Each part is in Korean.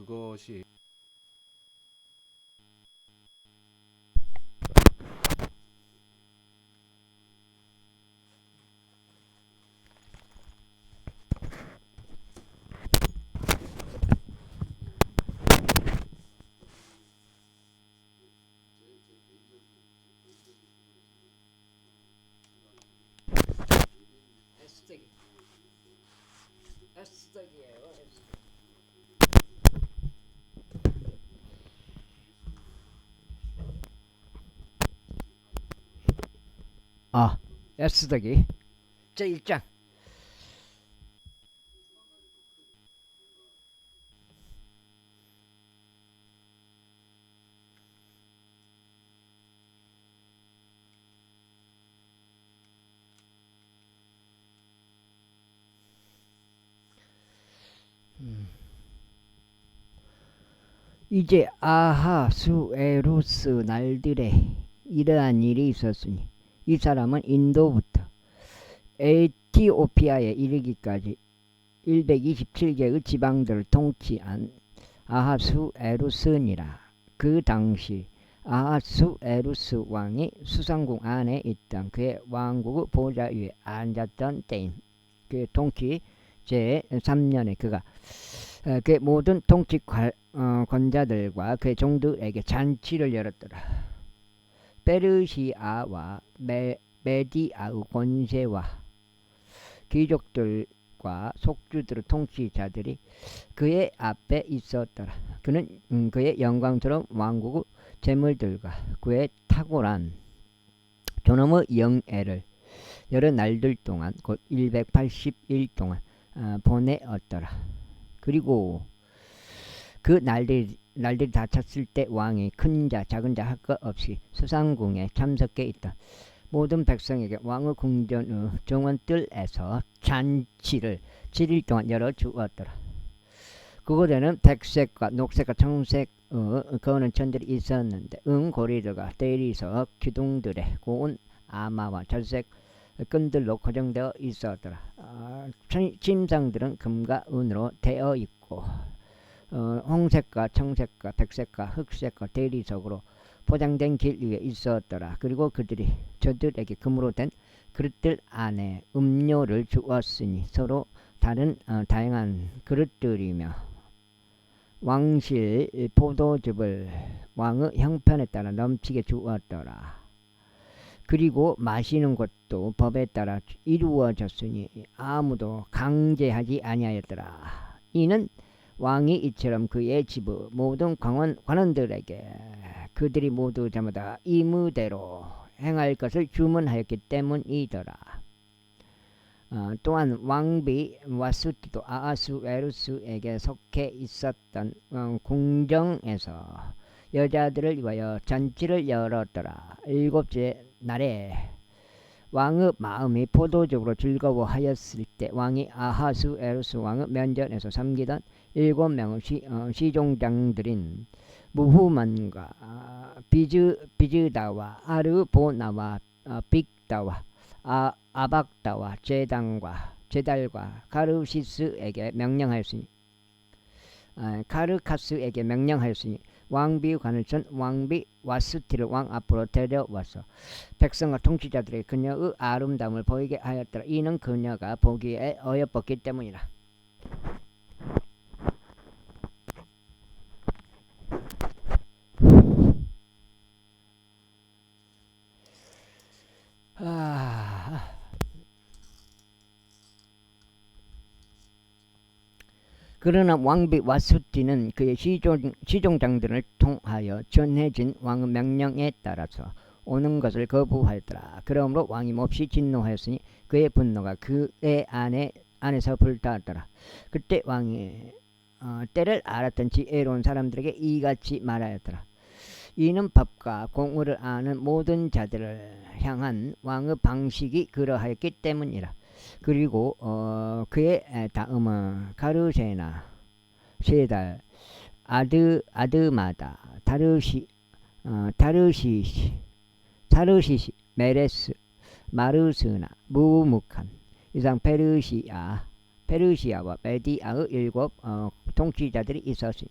그것이 S택이 S택이에요. S택이 제1장. 이제 아하수에루스 날들에 이러한 일이 있었으니 이 사람은 인도부터 에티오피아에 이르기까지 127개의 지방들을 통치한 아하수에루스니라. 그 당시 아하수에루스 왕이 수상궁 안에 있던 그의 왕국의 보좌 위에 앉았던 때인 그의 통치 제3년에 그가 그의 모든 통치 권자들과 그의 종들에게 잔치를 열었더라. 페르시아와 메디아의 권세와 귀족들과 속주들의 통치자들이 그의 앞에 있었더라. 그는 그의 영광스러운 왕국의 재물들과 그의 탁월한 존엄의 영예를 여러 날들 동안 곧 180일 동안 보내었더라. 그리고 그 날들이 다 찼을 때 왕이 큰 자 작은 자 할 것 없이 수상궁에 참석해 있다. 모든 백성에게 왕의 궁전의 정원뜰에서 잔치를 7일 동안 열어주었더라. 그곳에는 백색과 녹색과 청색의 거는 천들이 있었는데 은고리들과 대리석 기둥들의 고운 아마와 절색 끈들로 고정되어 있었더라. 침상들은 금과 은으로 되어 있고 홍색과 청색과 백색과 흑색과 대리석으로 포장된 길 위에 있었더라. 그리고 그들이 저들에게 금으로 된 그릇들 안에 음료를 주었으니 서로 다른 다양한 그릇들이며 왕실 포도즙을 왕의 형편에 따라 넘치게 주었더라. 그리고 마시는 것도 법에 따라 이루어졌으니 아무도 강제하지 아니하였더라. 이는 왕이 이처럼 그의 집의 모든 관원들에게 그들이 모두 저마다 임의대로 행할 것을 주문하였기 때문이더라. 또한 왕비 와수티도 아하수에루스에게 속해 있었던 궁정에서 여자들을 위하여 잔치를 열었더라. 7째 날에 왕의 마음이 포도적으로 즐거워하였을 때 왕이 아하수에루스 왕의 면전에서 섬기던 7명의 시종장들인 무후만과 비즈다와 아르보나와 빅다와 아박다와 제달과 카르카스에게 명령하였으니 왕비 관을전 왕비 와스티를 왕 앞으로 데려와서 백성과 통치자들에게 그녀의 아름다움을 보이게 하였더라. 이는 그녀가 보기에 어여뻤기 때문이라. 그러나 왕비 와수티는 그의 시종장들을 통하여 전해진 왕의 명령에 따라서 오는 것을 거부하였더라. 그러므로 왕이 몹시 진노하였으니 그의 분노가 그의 안에서 불타더라. 그때 왕이 때를 알았던 지혜로운 사람들에게 이같이 말하였더라. 이는 법과 공의를 아는 모든 자들을 향한 왕의 방식이 그러하였기 때문이라. 그리고 그의 다음은 가르세나, 세달, 아드마다, 타르시시, 메레스, 마르스나, 무무칸, 이상 페르시아와 메디아의 7 통치자들이 있었으니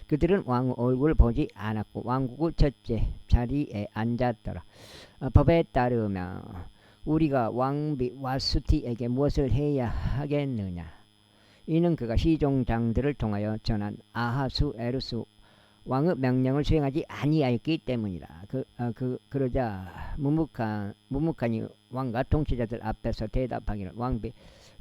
그들은 왕의 얼굴을 보지 않았고 왕국의 첫째 자리에 앉았더라. 법에 따르면 우리가 왕비 와수티에게 무엇을 해야 하겠느냐. 이는 그가 시종장들을 통하여 전한 아하수 에루스 왕의 명령을 수행하지 아니하였기 때문이라. 그러자 무무칸이 왕과 통치자들 앞에서 대답하기를 왕비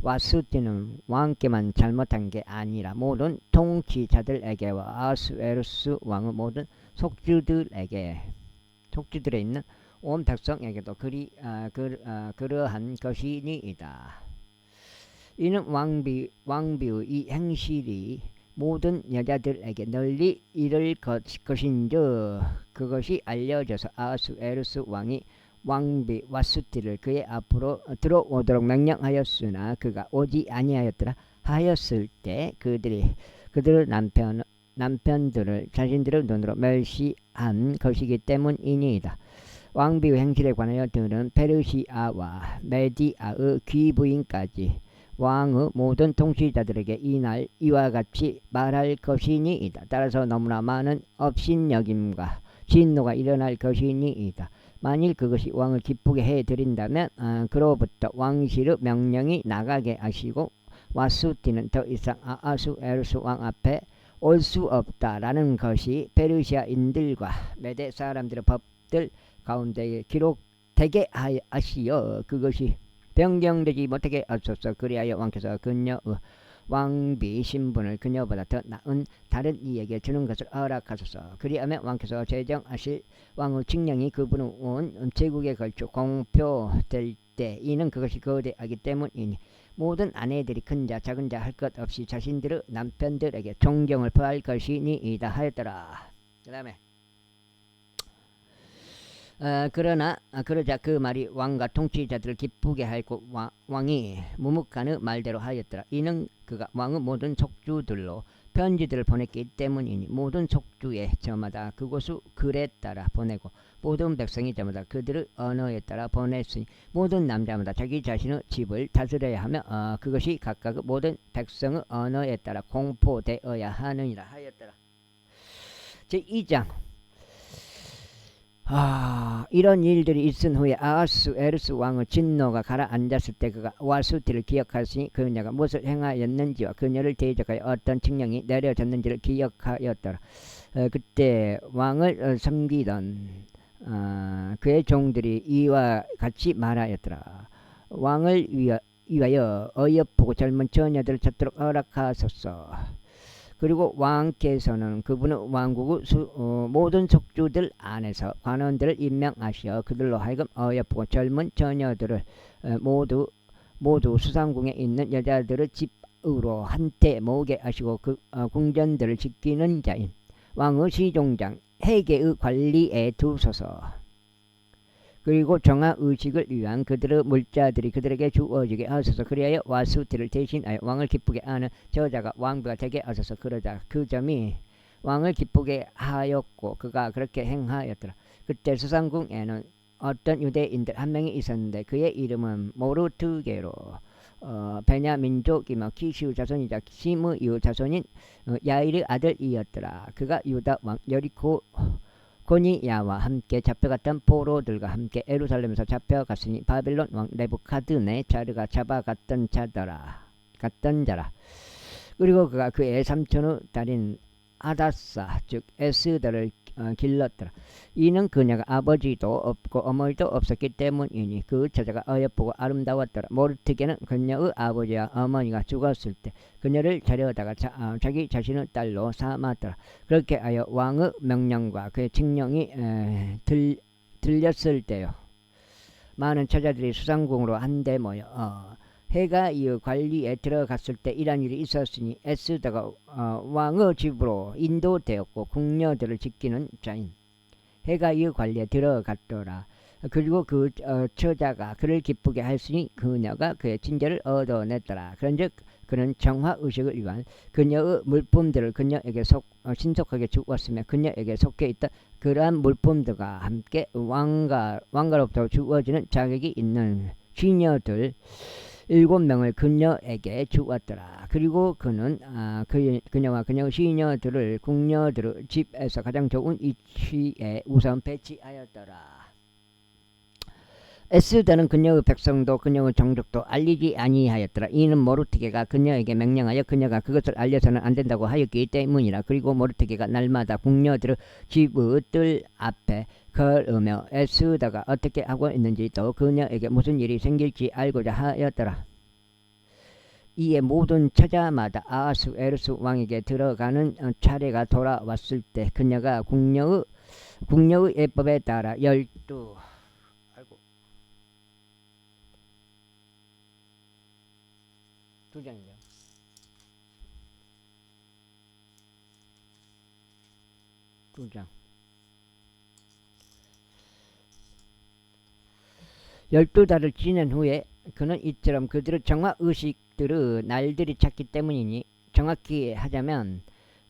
와수티는 왕께만 잘못한 게 아니라 모든 통치자들에게와 아수에루스 왕의 모든 속주들에 있는 온 백성에게도 그러한 것이니이다. 이는 왕비의 이 행실이 모든 여자들에게 널리 이를 것인즉 그것이 알려져서 아수에루스 왕이 왕비 와수티를 그의 앞으로 들어오도록 명령하였으나 그가 오지 아니하였더라. 하였을 때 그들의 남편들을 자신들의 눈으로 멸시한 것이기 때문이니이다. 왕비의 행실에 관하여 들은 페르시아와 메디아의 귀부인까지 왕의 모든 통치자들에게 이날 이와 같이 말할 것이니이다. 따라서 너무나 많은 업신여김과 진노가 일어날 것이니이다. 만일 그것이 왕을 기쁘게 해드린다면 그로부터 왕실의 명령이 나가게 하시고 와수티는 더 이상 아수에루스 왕 앞에 올 수 없다라는 것이 페르시아인들과 메대 사람들의 법들 가운데 기록되게 하시어 그것이 변경되지 못하게 하소서. 그리하여 왕께서 그녀의 왕비 신분을 그녀보다 더 나은 다른 이에게 주는 것을 허락하소서. 그리하면 왕께서 제정하실 왕의 칙령이 그분의 온 제국에 걸쳐 공표될 때 이는 그것이 거대하기 때문이니 모든 아내들이 큰 자 작은 자 할 것 없이 자신들의 남편들에게 존경을 표할 것이니이다 하였더라. 그 다음에 그러자 그 말이 왕과 통치자들을 기쁘게 하였고 왕이 무무칸의 말대로 하였더라. 이는 그가 왕의 모든 족주들로 편지들을 보냈기 때문이니 모든 족주의 저마다 그곳의 글에 따라 보내고 모든 백성이 저마다 그들의 언어에 따라 보냈으니 모든 남자마다 자기 자신의 집을 다스려야 하며 그것이 각각 모든 백성의 언어에 따라 공포되어야 하느니라 하였더라. 제2장 이런 일들이 있은 후에 아하수에루스 왕의 진노가 가라앉았을 때 그가 와수티를 기억하시니 그녀가 무엇을 행하였는지와 그녀를 대적하여 어떤 칙령이 내려졌는지를 기억하였더라. 그때 왕을 섬기던 그의 종들이 이와 같이 말하였더라. 왕을 위하여 어여쁘고 젊은 처녀들을 찾도록 허락하소서. 그리고 왕께서는 그분의 왕국의 모든 속주들 안에서 관원들을 임명하시어 그들로 하여금 어여쁘고 젊은 처녀들을 모두 수상궁에 있는 여자들의 집으로 한때 모으게 하시고 그 궁전들을 지키는 자인 왕의 시종장 해계의 관리에 두소서. 그리고 정화의식을 위한 그들의 물자들이 그들에게 주어지게 하소서. 그리하여 와수티를 대신하여 왕을 기쁘게 하는 저자가 왕비가 되게 하소서. 그러자 그 점이 왕을 기쁘게 하였고 그가 그렇게 행하였더라. 그때 수상궁에는 어떤 유대인들 한 명이 있었는데 그의 이름은 모르드게로 베냐민족이며 키시의 자손이자 심의 자손인 야일의 아들이었더라. 그가 유다 왕 여리코 고니야와 함께 잡혀갔던 포로들과 함께 예루살렘에서 잡혀갔으니 바빌론 왕 네부카드네자르가 잡아갔던 자라. 그리고 그가 그의 삼촌의 딸인 아다사 즉 에스더를 길렀더라. 이는 그녀가 아버지도 없고 어머니도 없었기 때문이니 그 처자가 어여쁘고 아름다웠더라. 모르드게는 그녀의 아버지와 어머니가 죽었을 때 그녀를 자려다가 자기 자신의 딸로 삼았더라. 그렇게 하여 왕의 명령과 그의 칙령이 들렸을 때요 많은 처자들이 수상궁으로 한데 모여 해가 이 관리에 들어갔을 때 이런 일이 있었으니 에스더가 왕의 집으로 인도되었고 궁녀들을 지키는 자인 해가 이 관리에 들어갔더라. 그리고 그 처자가 그를 기쁘게 하였으니 그녀가 그의 친절을 얻어냈더라. 그런즉 그는 정화의식을 위한 그녀의 물품들을 그녀에게 신속하게 주었으며 그녀에게 속해 있던 그러한 물품들과 함께 왕가로부터 주어지는 자격이 있는 시녀들 7명을 그녀에게 주었더라. 그리고 그는 그녀와 그녀의 시녀들을 궁녀들의 집에서 가장 좋은 위치에 우선 배치하였더라. 에스더는 그녀의 백성도 그녀의 종족도 알리지 아니하였더라. 이는 모르드게가 그녀에게 명령하여 그녀가 그것을 알려서는 안 된다고 하였기 때문이라. 그리고 모르드게가 날마다 궁녀들의 집의 뜰 앞에 걸으며 에스더가 어떻게 하고 있는지 또 그녀에게 무슨 일이 생길지 알고자 하였더라. 이에 모든 처자마다 아하수에루스 왕에게 들어가는 차례가 돌아왔을 때 그녀가 궁녀의 예법에 따라 2장이죠. 2장. 12달을 지낸 후에 그는 이처럼 그들의 정화의식들의 날들이 찼기 때문이니 정확히 하자면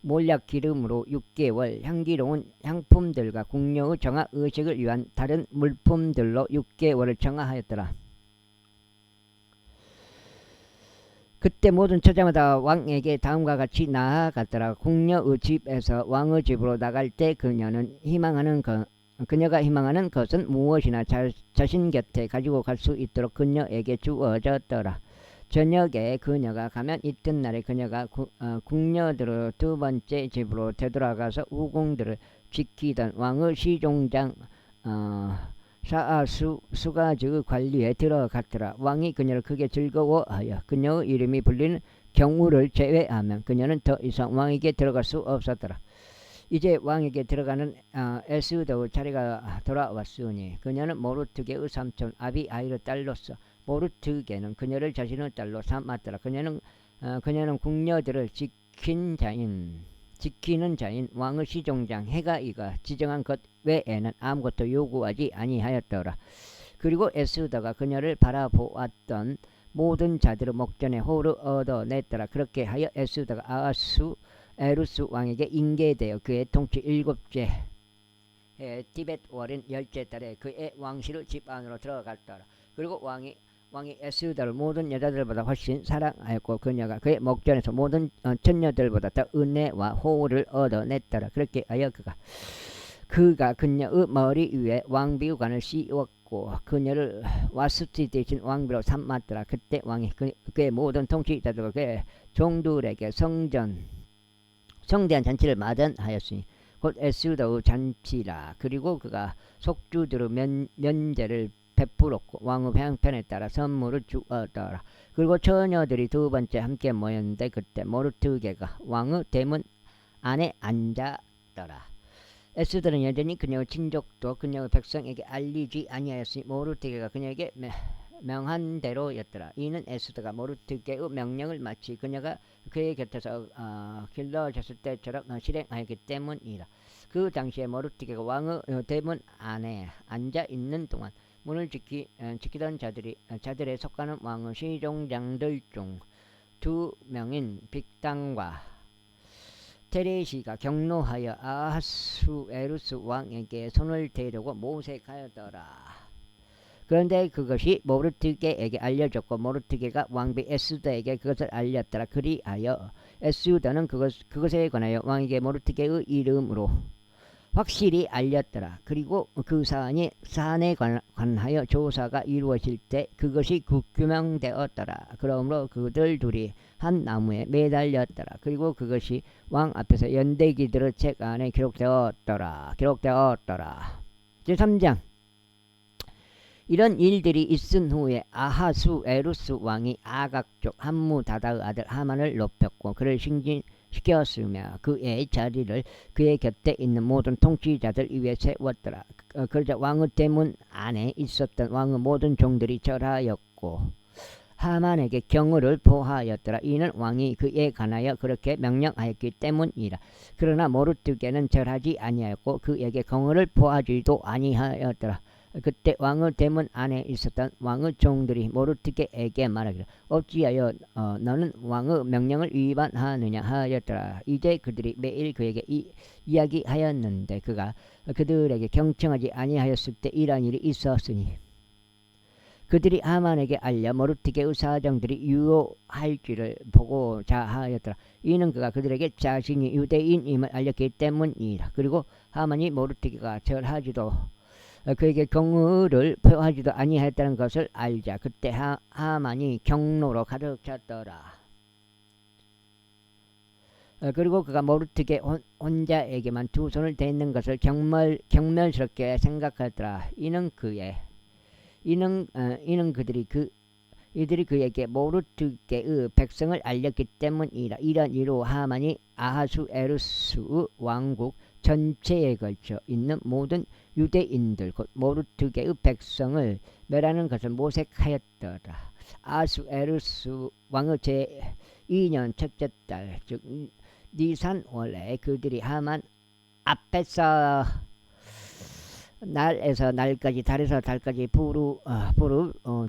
몰약 기름으로 6개월, 향기로운 향품들과 궁녀의 정화의식을 위한 다른 물품들로 6개월을 정화하였더라. 그때 모든 처자마다 왕에게 다음과 같이 나아갔더라. 궁녀의 집에서 왕의 집으로 나갈 때 그녀가 희망하는 것은 무엇이나 자신 곁에 가지고 갈 수 있도록 그녀에게 주어졌더라. 저녁에 그녀가 가면 이튿날에 그녀가 궁녀들의 두 번째 집으로 되돌아가서 후궁들을 지키던 왕의 시종장 사아수가즈의 관리에 들어갔더라. 왕이 그녀를 크게 즐거워하여 그녀의 이름이 불리는 경우를 제외하면 그녀는 더 이상 왕에게 들어갈 수 없었더라. 이제 왕에게 들어가는 에스더의 차례가 돌아왔으니 그녀는 모르드게의 삼촌 아비아일의 딸로서 모르드게는 그녀를 자신의 딸로 삼았더라. 그녀는 궁녀들을 지키는 자인 왕의 시종장 헤가이가 지정한 것 외에는 아무것도 요구하지 아니하였더라. 그리고 에스더가 그녀를 바라보았던 모든 자들의 목전에 호를 얻어냈더라. 그렇게 하여 에스더가 아하수에루스 왕에게 인계되어 그의 통치 7째 티벳 월인 10째 달에 그의 왕실의 집 안으로 들어갔더라. 그리고 왕이 에스더를 모든 여자들보다 훨씬 사랑하였고 그녀가 그의 목전에서 모든 처녀들보다 더 은혜와 호를 얻어냈더라. 그렇게 하여 그가 그녀의 머리 위에 왕비관을 씌웠고 그녀를 와스티 대신 왕비로 삼았더라. 그때 왕이 그의 모든 통치자들과 그의 종들에게 성대한 잔치를 마련하였으니 곧 에스더의 잔치라. 그리고 그가 속주들의 면제를 베풀었고 왕의 형편에 따라 선물을 주었더라. 그리고 처녀들이 두 번째 함께 모였는데 그때 모르드게가 왕의 대문 안에 앉았더라. 에스더는 여전히 그녀의 친족도 그녀의 백성에게 알리지 아니하였으니 모르드게가 그녀에게 명한 대로였더라. 이는 에스더가 모르드게의 명령을 마치 그녀가 그의 곁에서 길러졌을 때처럼 실행하였기 때문이라. 그 당시에 모르드게가 왕의 대문 안에 앉아 있는 동안 문을 지키던 자들에 속하는 왕의 시종장들 중 2명인 빅당과 테레시가 경로하여 아하수에루스 왕에게 손을 대려고 모색하였더라. 그런데 그것이 모르드게에게 알려졌고 모르드게가 왕비 에스더에게 그것을 알렸더라. 그리하여 에스더는 그것에 관하여 왕에게 모르드게의 이름으로 확실히 알렸더라. 그리고 그 사안에 관하여 조사가 이루어질 때 그것이 규명되었더라. 그러므로 그들 둘이 한 나무에 매달렸더라. 그리고 그것이 왕 앞에서 연대기들의 책 안에 기록되었더라. 제3장. 이런 일들이 있은 후에 아하수에루스 왕이 아각족 함무다다의 아들 하만을 높였고 그를 시켰으며 그의 자리를 그의 곁에 있는 모든 통치자들 위에 세웠더라. 그러자 왕의 대문 안에 있었던 왕의 모든 종들이 절하였고 하만에게 경의를 포하였더라. 이는 왕이 그에 관하여 그렇게 명령하였기 때문이라. 그러나 모르드게는 절하지 아니하였고 그에게 경의를 포하지도 아니하였더라. 그때 왕의 대문 안에 있었던 왕의 종들이 모르드게에게 말하기를 어찌하여 너는 왕의 명령을 위반하느냐 하였더라. 이제 그들이 매일 그에게 이야기하였는데 그가 그들에게 경청하지 아니하였을 때 이러한 일이 있었으니 그들이 하만에게 알려 모르드게의 사정들이 유효할지를 보고 자하였더라. 이는 그가 그들에게 자신이 유대인임을 알렸기 때문이라. 그리고 하만이 모르드게가 절하지도 그에게 경의를 표하지도 아니하였다는 것을 알자. 그때 하만이 경로로 가득 찼더라. 그리고 그가 모르드게 혼자에게만 두 손을 대는 것을 경멸스럽게 생각하더라. 이들이 그에게 모르드게의 백성을 알렸기 때문이라. 이런 이로 하만이 아하수에루스의 왕국 전체에 걸쳐 있는 모든 유대인들 곧 모르드게의 백성을 멸하는 것을 모색하였더라. 아하수에루스 왕의 제2년 첫째 달 즉 니산 월에 그들이 하만 앞에서 날에서 날까지 달에서 달까지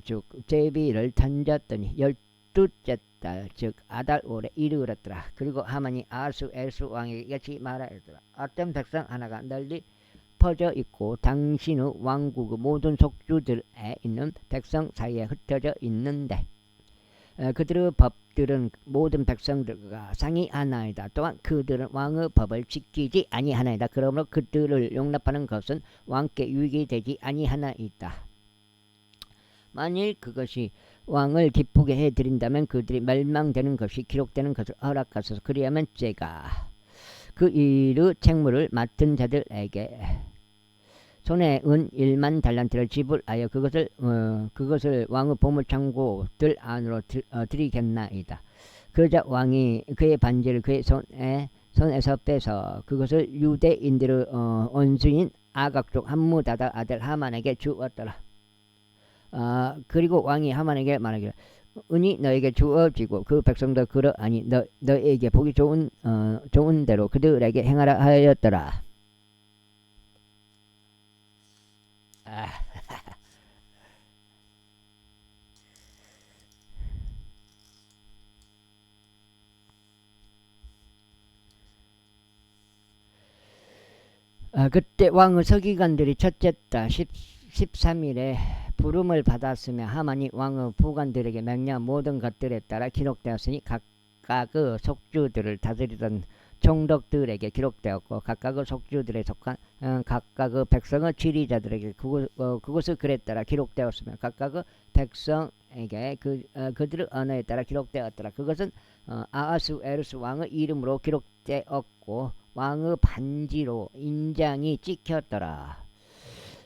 즉 제비를 던졌더니 12째 달 즉 아달월에 이르렀더라. 그리고 하만이 아하수에루스 왕에게 이같이 말하였더라. 어떤 백성 하나가 널리 퍼져 있고 당신의 왕국의 모든 속주들에 있는 백성 사이에 흩어져 있는데 그들의 법들은 모든 백성들과 상이하나이다. 또한 그들은 왕의 법을 지키지 아니하나이다. 그러므로 그들을 용납하는 것은 왕께 유익이 되지 아니하나이다. 만일 그것이 왕을 기쁘게 해드린다면 그들이 멸망되는 것이 기록되는 것을 허락하소서. 그리하면 제가 그 일의 책무를 맡은 자들에게 손에 은 1만 달란트를 지불하여 그것을 왕의 보물창고들 안으로 드리겠나이다. 그러자 왕이 그의 반지를 그의 손에서 빼서 그것을 유대인들의 원수인 아각족 함무다다 아들 하만에게 주었더라. 그리고 왕이 하만에게 말하기를 은이 너에게 주어지고 그 백성도 그러하니 너에게 보기 좋은 대로 그들에게 행하라 하였더라. 그때 왕의 서기관들이 첫째 달 13일에 부름을 받았으며 하만이 왕의 부관들에게 명령 모든 것들에 따라 기록되었으니 각각의 속주들을 다스리던 총독들에게 기록되었고 각각의 속주들에 속한 각각의 백성의 지리자들에게 그것의 글에 따라 기록되었으며 각각의 백성에게 그들의 언어에 따라 기록되었더라. 그것은 아하수에루스 왕의 이름으로 기록되었고 왕의 반지로 인장이 찍혔더라.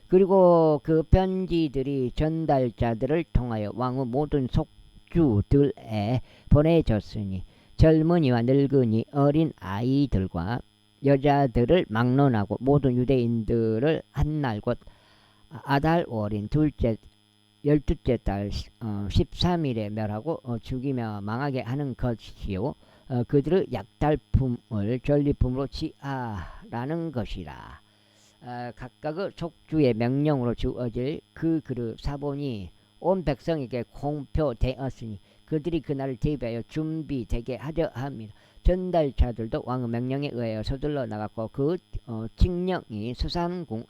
그리고 그 편지들이 전달자들을 통하여 왕의 모든 속주들에 보내졌으니 젊은이와 늙은이 어린 아이들과 여자들을 막론하고 모든 유대인들을 한날 곧 아달월인 12째 달 13일에 멸하고 죽이며 망하게 하는 것이요 그들의 약탈품을 전리품으로 취하라는 것이라. 각각의 속주의 명령으로 주어질 그 그릇 사본이 온 백성에게 공표되었으니 그들이 그날을 대비하여 준비되게 하려 합니다. 전달자들도 왕의 명령에 의하여 서둘러 나갔고 그 칙령이 수산궁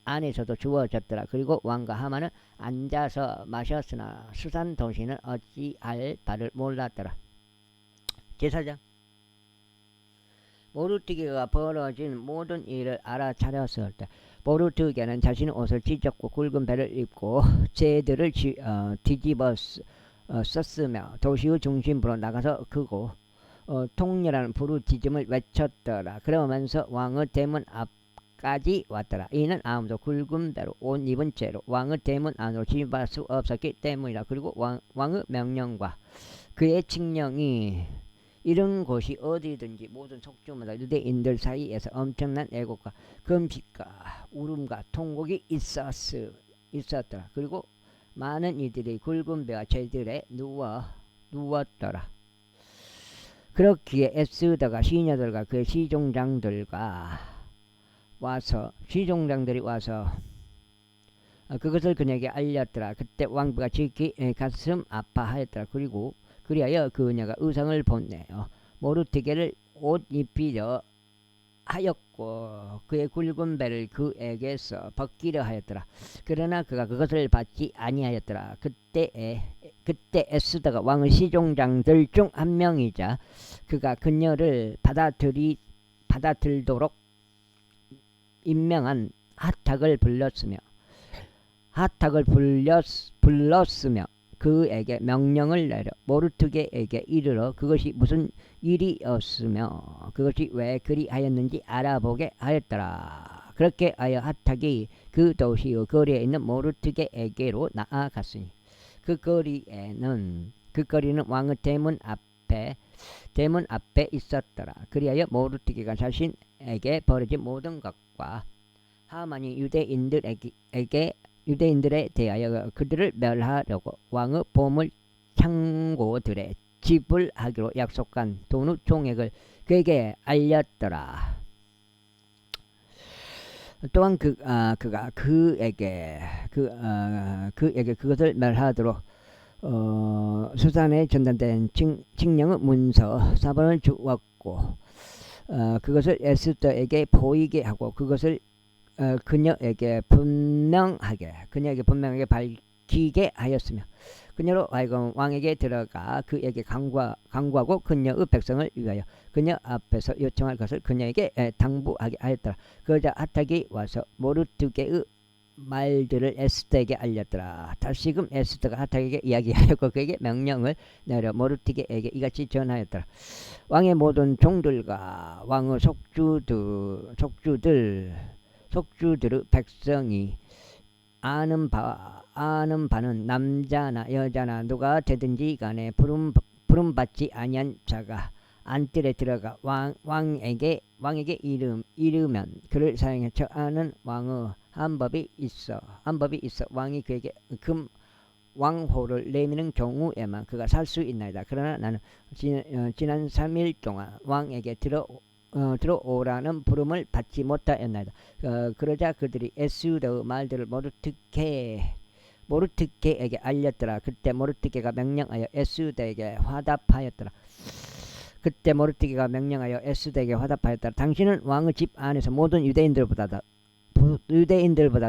안에서도 주어졌더라. 그리고 왕과 하만은 앉아서 마셨으나 수산 도시는 어찌할 바를 몰랐더라. 제사장 모르드게가 벌어진 모든 일을 알아차렸을 때 모르드게는 자신의 옷을 찢었고 굵은 배를 입고 재들을 뒤집어 썼으며 도시의 중심부로 나가서 크고 통렬한 부르짖음을 외쳤더라. 그러면서 왕의 대문 앞까지 왔더라. 이는 아무도 굵은 배로 옷 입은 채로 왕의 대문 안으로 진입할 수 없었기 때문이라. 그리고 왕의 명령과 그의 칙령이 이런 곳이 어디든지 모든 속주마다 유대인들 사이에서 엄청난 애곡과 금식과 울음과 통곡이 있었더라. 그리고 많은 이들이 굵은 배와 재들에 누웠더라. 그렇기에 에스더가 시녀들과 그의 시종장들이 와서 그것을 그녀에게 알렸더라. 그때 왕비가 지극히 가슴 아파하였더라. 그리하여 그녀가 의상을 보내어 모르드게를 옷 입히려 하였고 그의 굵은 배를 그에게서 벗기려 하였더라. 그러나 그가 그것을 받지 아니하였더라. 그때 에스더가 왕의 시종장들 중 한 명이자 그가 그녀를 받아들도록 임명한 하탁을 불렀으며 그에게 명령을 내려 모르드게에게 이르러 그것이 무슨 일이었으며 그것이 왜 그리하였는지 알아보게 하였더라. 그렇게 하여 하탁이 그 도시의 거리에 있는 모르드게에게로 나아갔으니 그 거리는 왕의 대문 앞에 있었더라. 그리하여 모르드게가 자신에게 벌어진 모든 것과 하만이 유대인들에 대하여 그들을 멸하려고 왕의 보물 창고들에 지불하기로 약속한 돈의 총액을 그에게 알렸더라. 또한 그가 그에게 그것을 멸하도록 수산에 전달된 칙령의 문서 4번을 주었고 그것을 에스더에게 보이게 하고 그것을 그녀에게 분명하게 밝히게 하였으며 그녀로 하여금 왕에게 들어가 그에게 강구하고 그녀의 백성을 위하여 그녀 앞에서 요청할 것을 그녀에게 당부하게 하였더라. 그러자 하탁이 와서 모르드게의 말들을 에스더에게 알렸더라. 다시금 에스더가 하탁에게 이야기하였고 그에게 명령을 내려 모르드게에게 이같이 전하였더라. 왕의 모든 종들과 왕의 속주들의 백성이 아는 바는 남자나 여자나 누가 되든지 간에 부름받지 아니한 자가 안뜰에 들어가 왕에게 이르면 그를 사형해 처하는 왕의 한법이 있어 왕이 그에게 금 왕호를 내미는 경우에만 그가 살 수 있나이다. 그러나 나는 지난 3일 동안 왕에게 들어오라는 부름을 받지 못하였나이다. 그러자 그들이 에스더의 말들을 모르드게에게 알렸더라. 그때 모르드게가 명령하여 에스더에게 화답하였더라. 당신은 왕의 집 안에서 모든 유대인들보다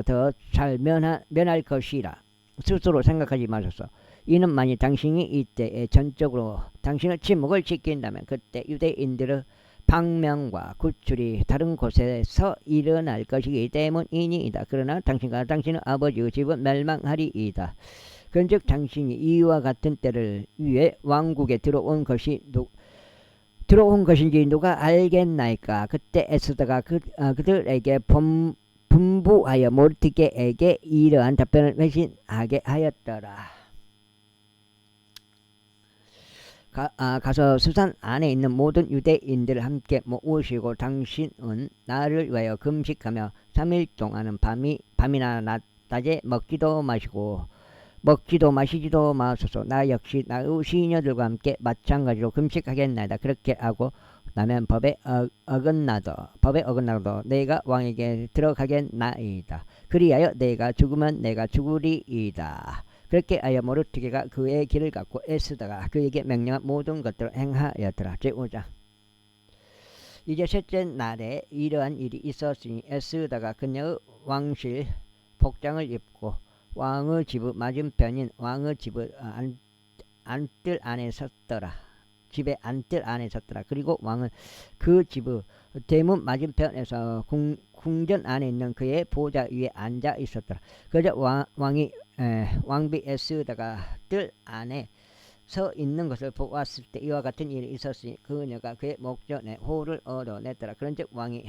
더 잘 면할 것이라 스스로 생각하지 마소서. 이는 만일 당신이 이때에 전적으로 당신의 침묵을 지킨다면 그때 유대인들의 방명과 구출이 다른 곳에서 일어날 것이기 때문이니이다. 그러나 당신과 당신의 아버지의 집은 멸망하리이다. 그런즉 당신이 이와 같은 때를 위해 왕국에 들어온 것인지 누가 알겠나이까. 그때 에스더가 그들에게 분부하여 모르드게에게 이러한 답변을 회신하게 하였더라. 가서 수산 안에 있는 모든 유대인들을 함께 모으시고 당신은 나를 위하여 금식하며 3일 동안은 밤이나 낮에 먹지도 마시지도 마소서. 나 역시 나의 시녀들과 함께 마찬가지로 금식하겠나이다. 그렇게 하고 나면 법에 어긋나도 내가 왕에게 들어가겠나이다. 그리하여 내가 죽으면 내가 죽으리이다. 그렇게 하여 모르드게가 그의 길을 갖고 에스더가 그에게 명령한 모든 것들을 행하였더라. 제5장. 이제 셋째 날에 이러한 일이 있었으니 에스더가 그녀의 왕실 복장을 입고 왕의 집의 맞은편인 왕의 집의 안뜰 안에 섰더라. 집의 안뜰 안에 섰더라. 그리고 왕은 그 집의 대문 맞은편에서 궁전 안에 있는 그의 보좌 위에 앉아 있었더라. 그러자 왕비 에스더가 뜰 안에 서 있는 것을 보았을 때 이와 같은 일이 있었으니 그녀가 그의 목전에 호를 얻어냈더라. 그런즉 왕이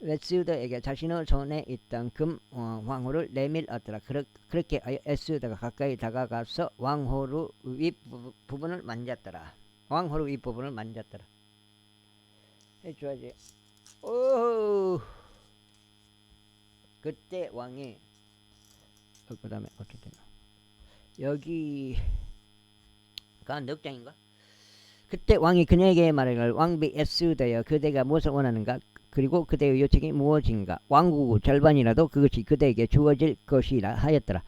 에스더에게 자신의 손에 있던 금 왕호를 내밀었더라. 그렇게 하여 에스더가 가까이 다가가서 왕호의 윗부분을 만졌더라. 해줘야지. 그때 왕이 그 다음에 어떻게 되나 여기가 넉 장인가? 그때 왕이 그녀에게 말하기를 왕비 에스더여 그대가 무엇을 원하는가? 그리고 그대의 요청이 무엇인가? 왕국의 절반이라도 그것이 그대에게 주어질 것이라 하였더라.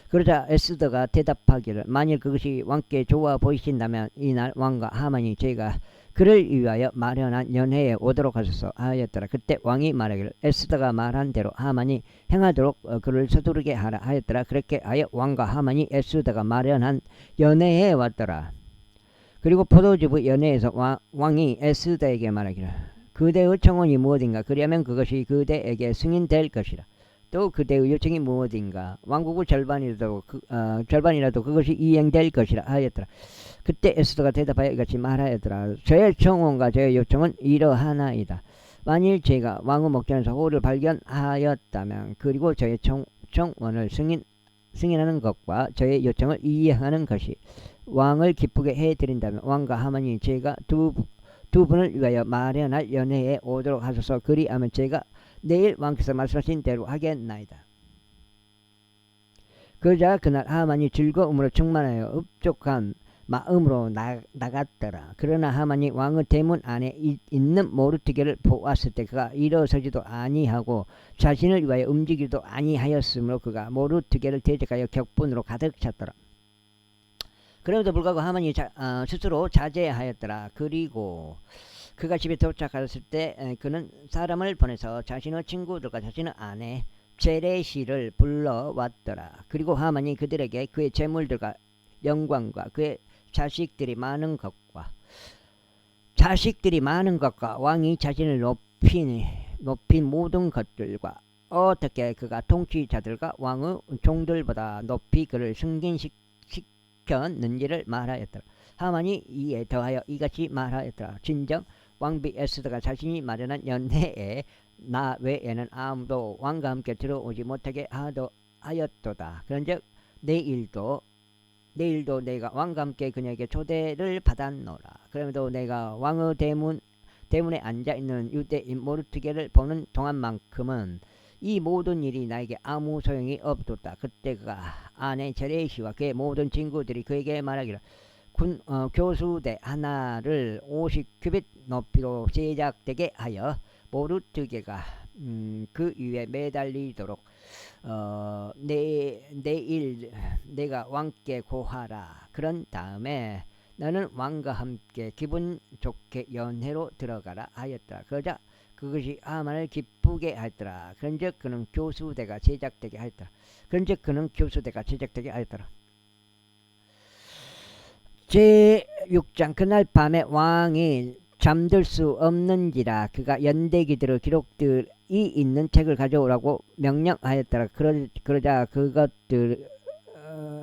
그러자 에스더가 대답하기를 만일 그것이 왕께 좋아 보이신다면 이날 왕과 하만이 저희가 그를 위하여 마련한 연회에 오도록 하소서 하였더라. 그때 왕이 말하기를 에스더가 말한 대로 하만이 행하도록 그를 서두르게 하라 하였더라. 그렇게 하여 왕과 하만이 에스더가 마련한 연회에 왔더라. 그리고 포도주부 연회에서 왕이 에스더에게 말하기를 그대의 청혼이 무엇인가? 그리하면 그것이 그대에게 승인될 것이라. 또 그대의 요청이 무엇인가? 왕국의 절반이라도 그것이 이행될 것이라 하였더라. 그때 에스더가 대답하여 이같이 말하였더라. 저의 청혼과 저의 요청은 이러하나이다. 만일 제가 왕의 목전에서 호를 발견하였다면 그리고 저의 청원을 승인하는 것과 저의 요청을 이행하는 것이 왕을 기쁘게 해드린다면 왕과 하만이 제가 두 분을 위하여 마련할 연회에 오도록 하소서. 그리하면 제가 내일 왕께서 말씀하신 대로 하겠나이다. 그러자 그날 하만이 즐거움으로 충만하여 흡족한 마음으로 나갔더라. 그러나 하만이 왕의 대문 안에 있는 모르드게를 보았을 때 그가 일어서지도 아니하고 자신을 위하여 움직이지도 아니하였으므로 그가 모르드게를 대적하여 격분으로 가득 찼더라. 그럼에도 불구하고 하만이 스스로 자제하였더라. 그리고 그가 집에 도착하였을 때 그는 사람을 보내서 자신의 친구들과 자신의 아내 제레시를 불러왔더라. 그리고 하만이 그들에게 그의 재물들과 영광과 그의 자식들이 많은 것과 왕이 자신을 높인 모든 것들과 어떻게 그가 통치자들과 왕의 종들보다 높이 그를 승진시켰는지를 말하였더라. 하만이 이에 더하여 이같이 말하였더라. 진정 왕비 에스더가 자신이 마련한 연회에 나 외에는 아무도 왕과 함께 들어오지 못하게 하였도다. 그런즉 내일도 내가 왕과 함께 그녀에게 초대를 받았노라. 그럼에도 내가 왕의 대문에 앉아있는 유대인 모르드게를 보는 동안만큼은 이 모든 일이 나에게 아무 소용이 없었다. 그때 그가 아내 제레시와 그의 모든 친구들이 그에게 말하기를 교수대 하나를 50규빗 높이로 제작되게 하여 모르드게가 그 위에 매달리도록 내일 내가 왕께 고하라. 그런 다음에 너는 왕과 함께 기분 좋게 연회로 들어가라 하였더라. 그러자 그것이 하만을 기쁘게 하였더라. 그런즉 그는 교수대가 제작되게 하였더라. 제6장 그날 밤에 왕이 잠들 수 없는지라 그가 연대기들의 기록들이 있는 책을 가져오라고 명령하였더라. 그러자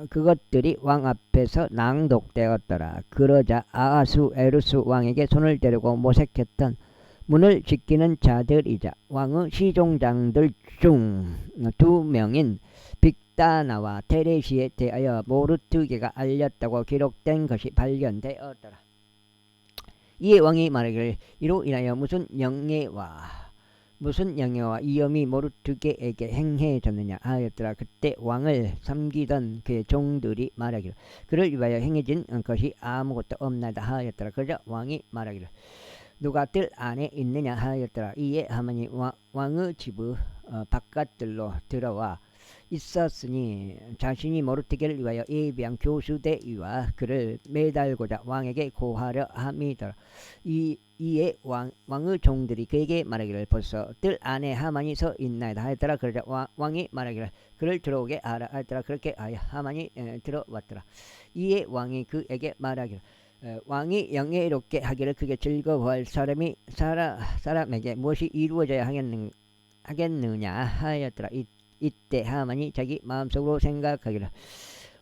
그것들이 왕 앞에서 낭독되었더라. 그러자 아하수에루스 왕에게 손을 대려고 모색했던 문을 지키는 자들이자 왕의 시종장들 중 2명인 빅다나와 테레시에 대하여 모르드게가 알렸다고 기록된 것이 발견되었더라. 이에 왕이 말하기를 이로 인하여 무슨 영예와 위엄이 모르드게에게 행해졌느냐 하였더라. 그때 왕을 섬기던 그의 종들이 말하기를 그를 위하여 행해진 것이 아무것도 없나이다 하였더라. 그러자 왕이 말하기를 누가 뜰 안에 있느냐 하였더라. 이에 하만이 왕의 집의 바깥들로 들어와 있었으니 자신이 모르드게를 위하여 예비한 교수대위와 그를 매달고자 왕에게 고하려 함이더라. 이에 왕의 종들이 그에게 말하기를 벌써 뜰 안에 하만이 서 있나이다 하였더라. 그러자 왕이 말하기를 그를 들어오게 하라 하였더라. 그렇게 하여 하만이 들어왔더라. 이에 왕이 그에게 말하기를 왕이 영예롭게 하기를 그게 즐거워할 사람에게 무엇이 이루어져야 하겠느냐 하였더라. 이때 하만이 자기 마음속으로 생각하기를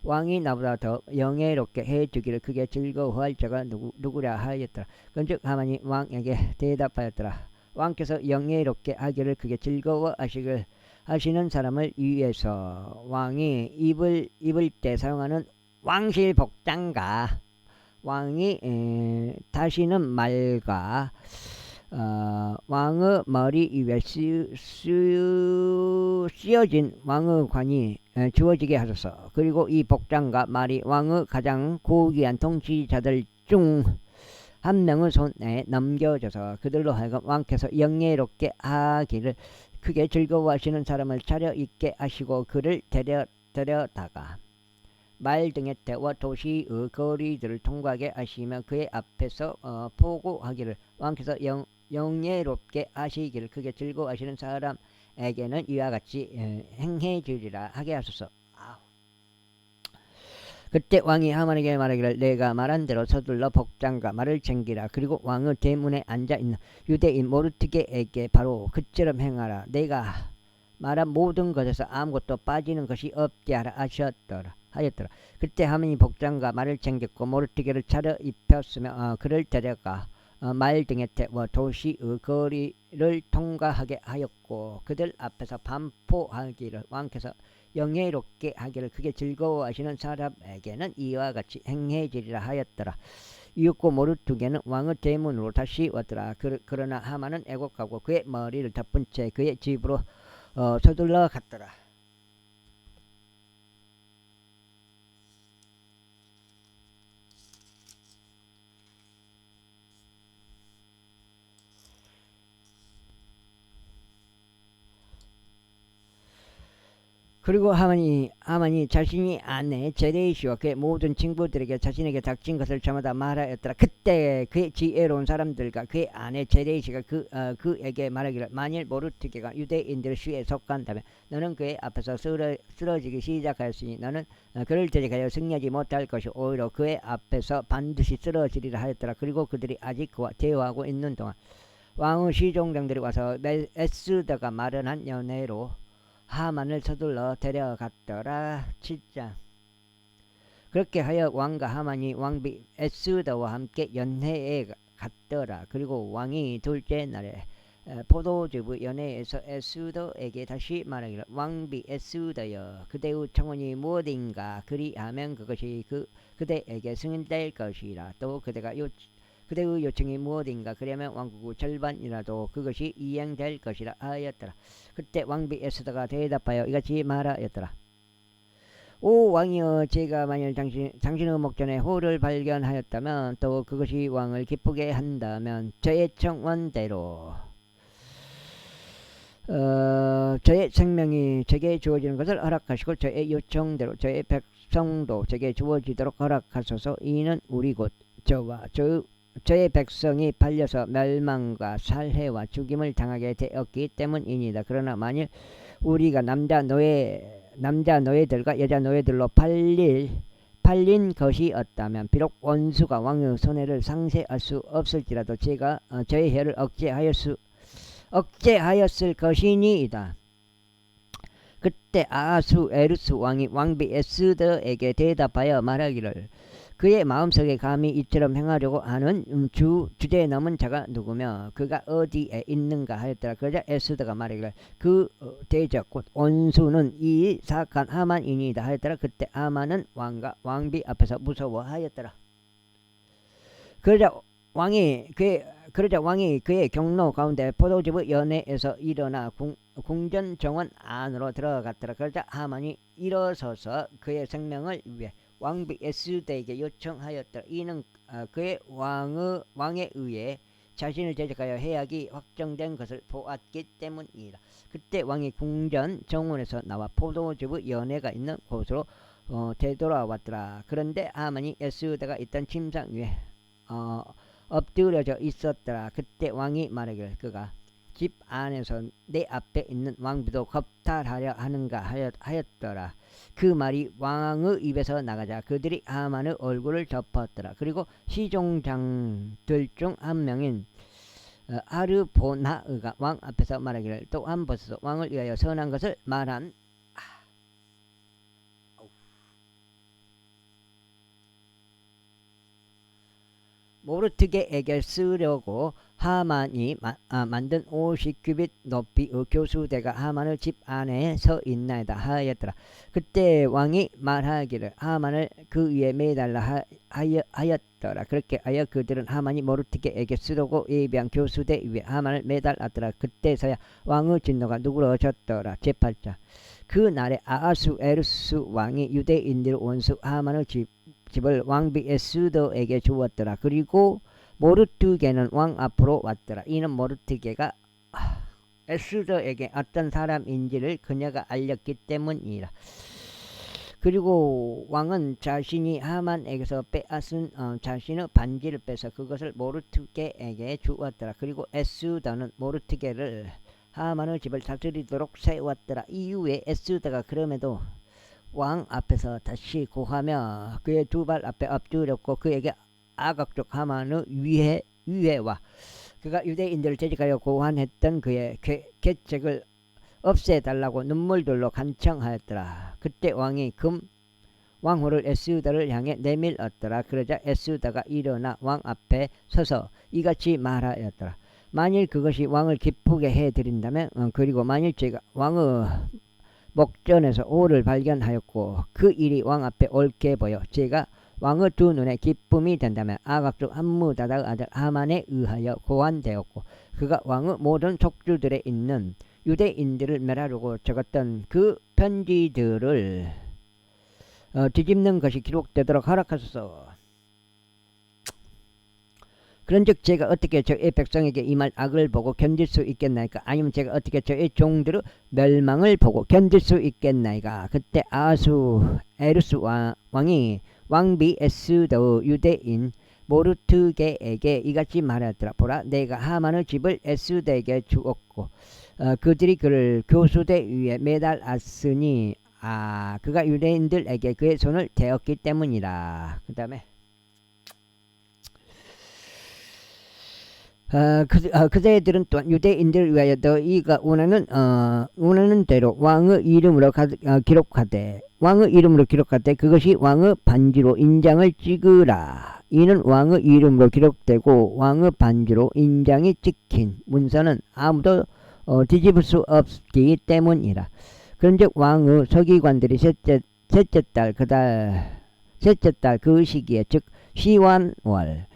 왕이 나보다 더 영예롭게 해주기를 그게 즐거워할 자가 누구랴 하였더라. 그런즉 하만이 왕에게 대답하였더라. 왕께서 영예롭게 하기를 그게 즐거워하시는 사람을 위해서 왕이 입을 때 사용하는 왕실 복장과 왕이 다시는 말과 왕의 머리 위에 씌어진 왕의 관이 주어지게 하소서. 그리고 이 복장과 말이 왕의 가장 고귀한 통치자들 중 한 명의 손에 넘겨져서 그들로 하여금 왕께서 영예롭게 하기를 크게 즐거워하시는 사람을 차려입게 하시고 그를 데려다가 말 등의 태와 도시의 거리들을 통과하게 하시며 그의 앞에서 포고하기를 왕께서 영예롭게 하시기를 크게 즐거워하시는 사람에게는 이와 같이 행해주리라 하게 하소서. 그때 왕이 하만에게 말하기를 내가 말한 대로 서둘러 복장과 말을 챙기라. 그리고 왕의 대문에 앉아있는 유대인 모르드게에게 바로 그처럼 행하라. 내가 말한 모든 것에서 아무것도 빠지는 것이 없게 하라 하였더라. 그때 하만이 복장과 말을 챙겼고 모르드게를 차려입혔으며 그를 데려가 말 등의 태와 도시의 거리를 통과하게 하였고 그들 앞에서 반포하기를 왕께서 영예롭게 하기를 크게 즐거워하시는 사람에게는 이와 같이 행해지리라 하였더라. 이윽고 모르드게는 왕의 대문으로 다시 왔더라. 그러나 하만은 애곡하고 그의 머리를 덮은 채 그의 집으로 서둘러 갔더라. 그리고 하만이 자신이 아내 제레시와 그의 모든 친구들에게 자신에게 닥친 것을 저마다 말하였더라. 그때 그의 지혜로운 사람들과 그의 아내 제레시가 그에게 말하기를 만일 모르드게가 유대인들의 수에 속한다면 너는 그의 앞에서 쓰러지기 시작하였으니 너는 그를 대적하여 승리하지 못할 것이 오히려 그의 앞에서 반드시 쓰러지리라 하였더라. 그리고 그들이 아직 그와 대화하고 있는 동안 왕의 시종장들이 와서 에스더가 마련한 연회로 하만을 서둘러 데려갔더라. 7장. 그렇게 하여 왕과 하만이 왕비 에스더와 함께 연회에 갔더라. 그리고 왕이 둘째 날에 포도즙의 연회에서 에스더에게 다시 말하기를 왕비 에스더여 그대의 청혼이 무엇인가 그리하면 그것이 그대에게 승인될 것이라. 또 그대의 요청이 무엇인가 그러면 왕국의 절반이라도 그것이 이행될 것이라 하였더라. 그때 왕비 에스더가 대답하여 이같이 말하였더라. 오 왕이여 제가 만일 당신의 목전에 호를 발견하였다면 또 그것이 왕을 기쁘게 한다면 저의 청원대로 저의 생명이 제게 주어지는 것을 허락하시고 저의 요청대로 저의 백성도 제게 주어지도록 허락하소서. 이는 우리 곧 저와 저의 백성이 팔려서 멸망과 살해와 죽임을 당하게 되었기 때문이니다. 그러나 만일 우리가 남자 노예들과 여자 노예들로 팔린 것이었다면 비록 원수가 왕의 손해를 상쇄할 수 없을지라도 제가 저의 혀를 억제하였을 것이니이다. 그때 아하수에루스 왕이 왕비 에스더에게 대답하여 말하기를 그의 마음속에 감히 이처럼 행하려고 하는 주제에 넘은 자가 누구며 그가 어디에 있는가 하였더라. 그러자 에스더가 말하기를 그 대적 곧 원수는 이 사악한 하만이니이다 하였더라. 그때 하만은 왕과 왕비 앞에서 무서워하였더라. 그러자 왕이 그의 경로 가운데 포도즙의 연회에서 일어나 궁전 정원 안으로 들어갔더라. 그러자 하만이 일어서서 그의 생명을 위해 왕비 에스더에게 요청하였더라. 이는 그의 왕에 의해 자신을 대적하여 해악이 확정된 것을 보았기 때문이라. 그때 왕이 궁전 정원에서 나와 포도즙의 연회가 있는 곳으로 되돌아왔더라. 그런데 하만이 에스더가 있던 침상 위에 엎드려져 있었더라. 그때 왕이 말하기를 그가 집 안에서 내 앞에 있는 왕비도 겁탈하려 하는가 하였더라. 그 말이 왕의 입에서 나가자 그들이 하만의 얼굴을 덮었더라. 그리고 시종장들 중 한 명인 아르보나의가 왕 앞에서 말하기를 또한 벗어서 왕을 위하여 선한 것을 말한 모르드게에게 쓰려고 하만이 만든 50규빗 높이의 교수대가 하만의 집 안에 서 있나이다 하였더라. 그때 왕이 말하기를 하만을 그 위에 매달라 하였더라. 그렇게 하여 그들은 하만이 모르드게에게 쓰려고 예비한 교수대 위에 하만을 매달았더라. 그때서야 왕의 진노가 누그러졌더라. 제8장. 그 날에 아하수에루스 왕이 유대인들의 원수 하만의 집을 왕비 에스더에게 주었더라. 그리고 모르드게는 왕 앞으로 왔더라. 이는 모르드게가 에스더에게 어떤 사람인지를 그녀가 알렸기 때문이라. 그리고 왕은 자신이 하만에게서 빼앗은 자신의 반지를 빼서 그것을 모르드게에게 주었더라. 그리고 에스더는 모르드게를 하만의 집을 다스리도록 세웠더라. 이후에 에스더가 그럼에도 왕 앞에서 다시 고하며 그의 두 발 앞에 엎드렸고 그에게 아각족 하만의 위해와 그가 유대인들을 재직하여 고한했던 그의 계책을 없애달라고 눈물들로 간청하였더라. 그때 왕이 왕후를 에스더를 향해 내밀었더라. 그러자 에스더가 일어나 왕 앞에 서서 이같이 말하였더라. 만일 그것이 왕을 기쁘게 해드린다면 그리고 만일 제가 왕의 목전에서 오를 발견하였고 그 일이 왕 앞에 옳게 보여 제가 왕의 두 눈에 기쁨이 된다면 아각족 함무다다의 아들 하만에 의하여 고안되었고 그가 왕의 모든 속주들에 있는 유대인들을 멸하려고 적었던 그 편지들을 뒤집는 것이 기록되도록 허락하소서. 그런즉 제가 어떻게 저의 백성에게 임할 악을 보고 견딜 수 있겠나이까? 아니면 제가 어떻게 저의 종들의 멸망을 보고 견딜 수 있겠나이까? 그때 아수에루스 왕이 왕비 에스더 유대인 모르드게에게 이같이 말하였더라. 보라, 내가 하만의 집을 에스더에게 주었고 그들이 그를 교수대 위에 매달았으니 그가 유대인들에게 그의 손을 대었기 때문이라. 그 다음에 그대들은 또한 유대인들을 위하여 너희가 원하는 대로 왕의 이름으로 기록하되 그것이 왕의 반지로 인장을 찍으라. 이는 왕의 이름으로 기록되고 왕의 반지로 인장이 찍힌 문서는 아무도 뒤집을 수 없기 때문이라. 그런즉 왕의 서기관들이 셋째 달 그 시기에 즉 시완월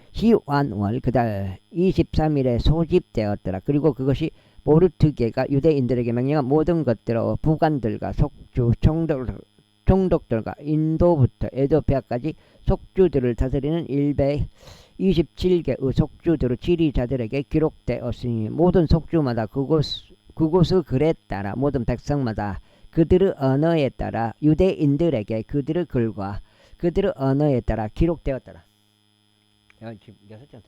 그달 23일에 소집되었더라. 그리고 그것이 모르드게가 유대인들에게 명령한 모든 것대로 부관들과 속주 총독들과 인도부터 에도피아까지 속주들을 다스리는 127개의 속주들의 지리자들에게 기록되었으니 모든 속주마다 그곳의 글에 따라 모든 백성마다 그들의 언어에 따라 유대인들에게 그들의 글과 그들의 언어에 따라 기록되었더라. 지금 6장 되나?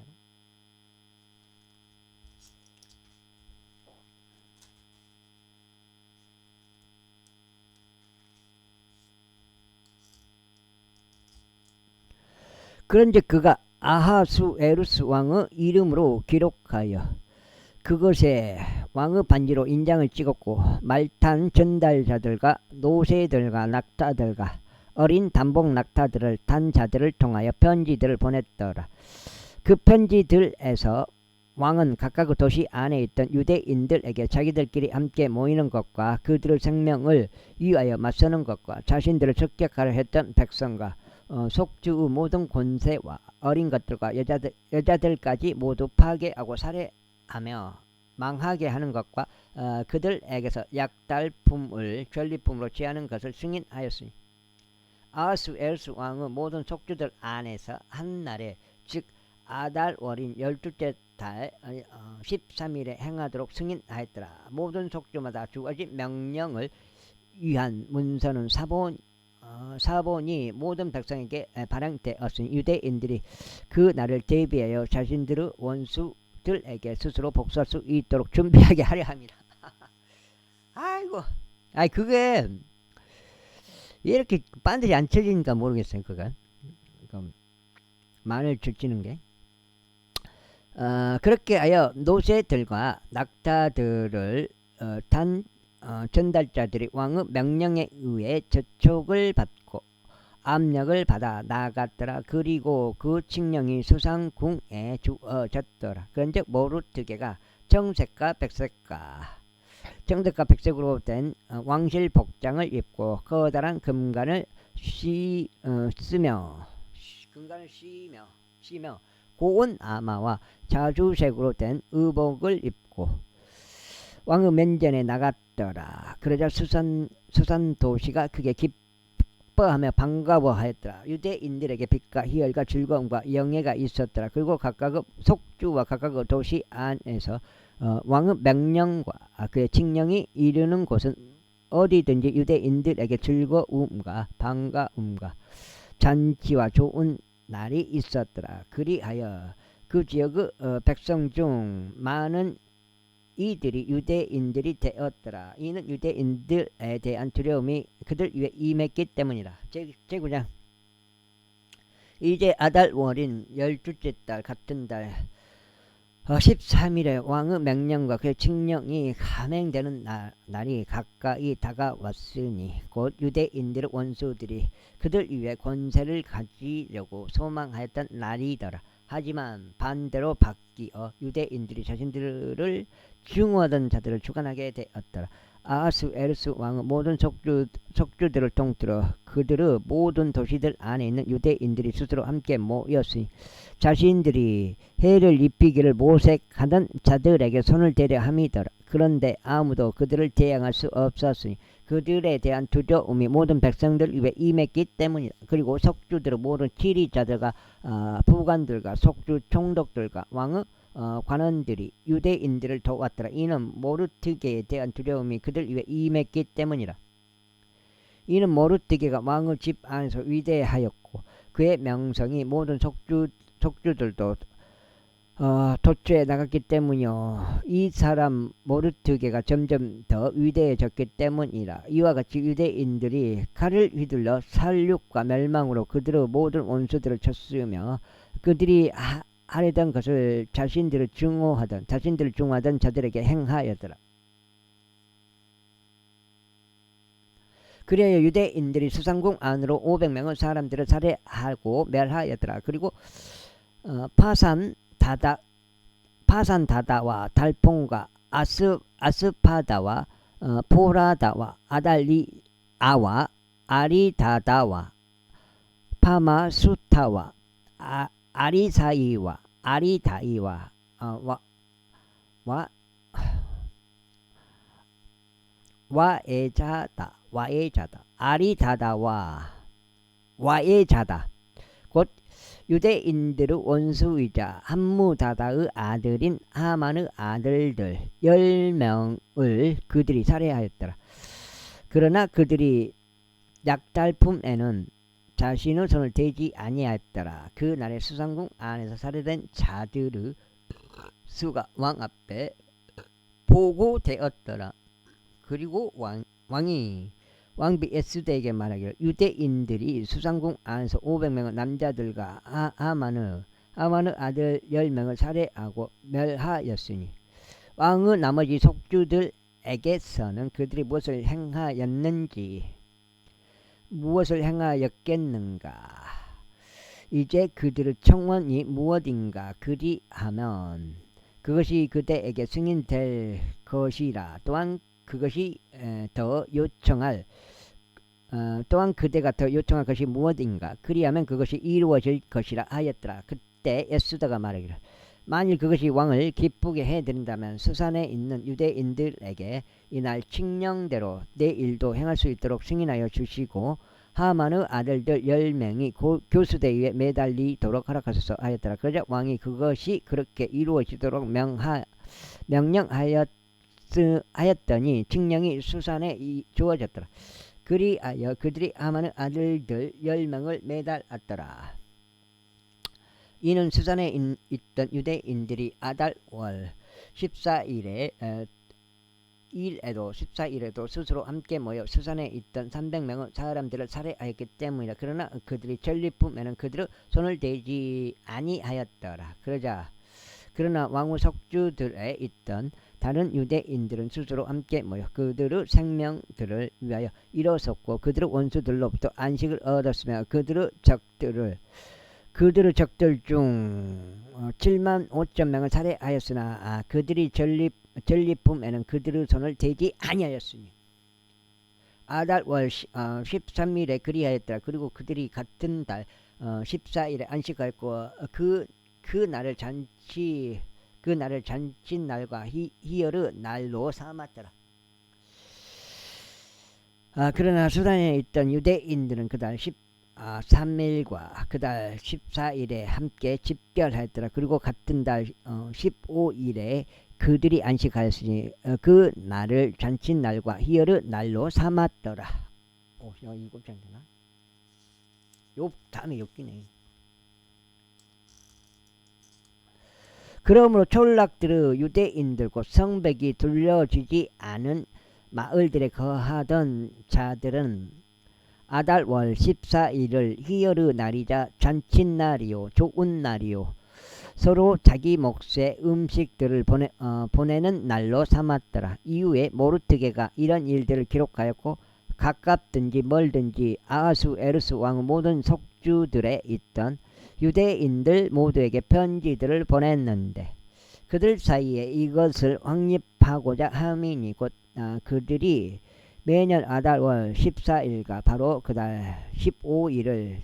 그런즉 그가 아하수에루스 왕의 이름으로 기록하여 그것에 왕의 반지로 인장을 찍었고 말탄 전달자들과 노새들과 낙타들과 어린 단복 낙타들을 탄 자들을 통하여 편지들을 보냈더라. 그 편지들에서 왕은 각각의 도시 안에 있던 유대인들에게 자기들끼리 함께 모이는 것과 그들의 생명을 위하여 맞서는 것과 자신들을 습격하려 했던 백성과 속주의 모든 권세와 어린 것들과 여자들까지 모두 파괴하고 살해하며 망하게 하는 것과 그들에게서 약달품을 전리품으로 취하는 것을 승인하였으니 아하수에루스 왕의 모든 속주들 안에서 한날에 즉 아달월인 12째 달 13일에 행하도록 승인하였더라. 모든 속주마다 주어진 명령을 위한 문서는 사본이 모든 백성에게 발행되었으니 유대인들이 그 날을 대비하여 자신들의 원수들에게 스스로 복수할 수 있도록 준비하게 하려 합니다. 아이고, 그게 이렇게 반드시 안 쳐지니까 모르겠어요. 그가 마늘 줄지는 게 그렇게 하여 노새들과 낙타들을 탄 전달자들이 왕의 명령에 의해 저촉을 받고 압력을 받아 나갔더라. 그리고 그 칙령이 수상궁에 주어졌더라. 그런즉 모르드게가 정색과 백색으로 된 왕실 복장을 입고 커다란 금관을 쓰며 고운 아마와 자주색으로 된 의복을 입고 왕의 면전에 나갔더라. 그러자 수산 도시가 크게 기뻐하며 반가워하였더라. 유대인들에게 빛과 희열과 즐거움과 영예가 있었더라. 그리고 각각의 속주와 각각의 도시 안에서 왕의 명령과 그의 칙령이 이르는 곳은 어디든지 유대인들에게 즐거움과 반가움과 잔치와 좋은 날이 있었더라. 그리하여 그 지역의 백성 중 많은 이들이 유대인들이 되었더라. 이는 유대인들에 대한 두려움이 그들 위에 임했기 때문이라. 제9장 이제 아달월인 12째 달 같은 달 13일에 왕의 명령과 그의 칙령이 감행되는 날이 가까이 다가왔으니 곧 유대인들의 원수들이 그들 위에 권세를 가지려고 소망하였던 날이더라. 하지만 반대로 바뀌어 유대인들이 자신들을 증오하던 자들을 주관하게 되었더라. 아하스에르스 왕의 모든 속주들을 통틀어 그들의 모든 도시들 안에 있는 유대인들이 스스로 함께 모였으니 자신들이 해를 입히기를 모색하던 자들에게 손을 대려 함이더라. 그런데 아무도 그들을 대항할 수 없었으니 그들에 대한 두려움이 모든 백성들 위에 임했기 때문이다. 그리고 속주들의 모든 지리자들과 부관들과 속주 총독들과 왕의 관원들이 유대인들을 도왔더라. 이는 모르드게에 대한 두려움이 그들 위에 임했기 때문이라. 이는 모르드게가 왕의 집 안에서 위대하였고 그의 명성이 모든 속주들도 도처에 나갔기 때문이요. 이 사람 모르드게가 점점 더 위대해졌기 때문이라. 이와 같이 유대인들이 칼을 휘둘러 살육과 멸망으로 그들의 모든 원수들을 쳤으며 그들이 하려던 것을 자신들을 증오하던 자들에게 행하였더라. 그래야 유대인들이 수상궁 안으로 500명의 사람들을 살해하고 멸하였더라. 그리고 파산다다와 달폰과 아스파다와 포라다와 아달리아와 아리다다와 파마수타와 아리사이와 아리다이와 와에자다 아리다다와 와에자다 곧 유대인들의 원수이자 함무다다의 아들인 하만의 아들들 10명을 그들이 살해하였더라. 그러나 그들이 약탈품에는 자신의 손을 대지 아니하였더라. 그 날에 수상궁 안에서 살해된 자들의 수가 왕 앞에 보고되었더라. 그리고 왕비 에스더에게 말하기를 유대인들이 수상궁 안에서 500명의 남자들과 하만의 아들 10명을 살해하고 멸하였으니 왕의 나머지 속주들에게서는 그들이 무엇을 행하였겠는가. 이제 그들의 청원이 무엇인가. 그리하면 그것이 그대에게 승인될 것이라. 또한 그대가 더 요청할 것이 무엇인가. 그리하면 그것이 이루어질 것이라 하였더라. 그때 에스더가 말하기를 만일 그것이 왕을 기쁘게 해드린다면 수산에 있는 유대인들에게 이날 칙령대로 내 일도 행할 수 있도록 승인하여 주시고 하만의 아들들 10명이 교수대 위에 매달리도록 허락하소서 하였더라. 그러자 왕이 그것이 그렇게 이루어지도록 명령하였더니 칙령이 수산에 주어졌더라. 그리하여 그들이 하만의 아들들 10명을 매달았더라. 이는 수산에 있던 유대인들이 아달월 14일에도 스스로 함께 모여 수산에 있던 300명의 사람들을 살해하였기 때문이라. 그러나 그들이 전리품에는 그들의 손을 대지 아니하였더라. 그러나 왕의 속주들에 있던 다른 유대인들은 스스로 함께 모여 그들의 생명들을 위하여 일어섰고 그들의 원수들로부터 안식을 얻었으며 그들의 적들 중 7만 5천 명을 살해하였으나 그들이 전리품에는 그들의 손을 대지 아니하였으니 아달월 13일에 그리하였더라. 그리고 그들이 같은 달 14일에 안식하였고 그 날을 잔치날과 희열의 날로 삼았더라. 그러나 수단에 있던 유대인들은 그달 3일과 그달 14일에 함께 집결하였더라. 그리고 같은 달 15일에 그들이 안식하였으니 그 날을 잔칫날과 희열의 날로 삼았더라. 오, 야, 7장 되나? 요 다음에 엮이네. 그러므로 촌락들의 유대인들 곧 성벽이 둘러지지 않은 마을들에 거하던 자들은 아달월 14일을 희열의 날이자 잔칫날이요 좋은 날이요 서로 자기 몫의 음식들을 보내는 날로 삼았더라. 이후에 모르드게가 이런 일들을 기록하였고 가깝든지 멀든지 아하수에루스 왕의 모든 속주들에 있던 유대인들 모두에게 편지들을 보냈는데 그들 사이에 이것을 확립하고자 함이니 곧 그들이 매년 아달월 14일과 바로 그달 15일을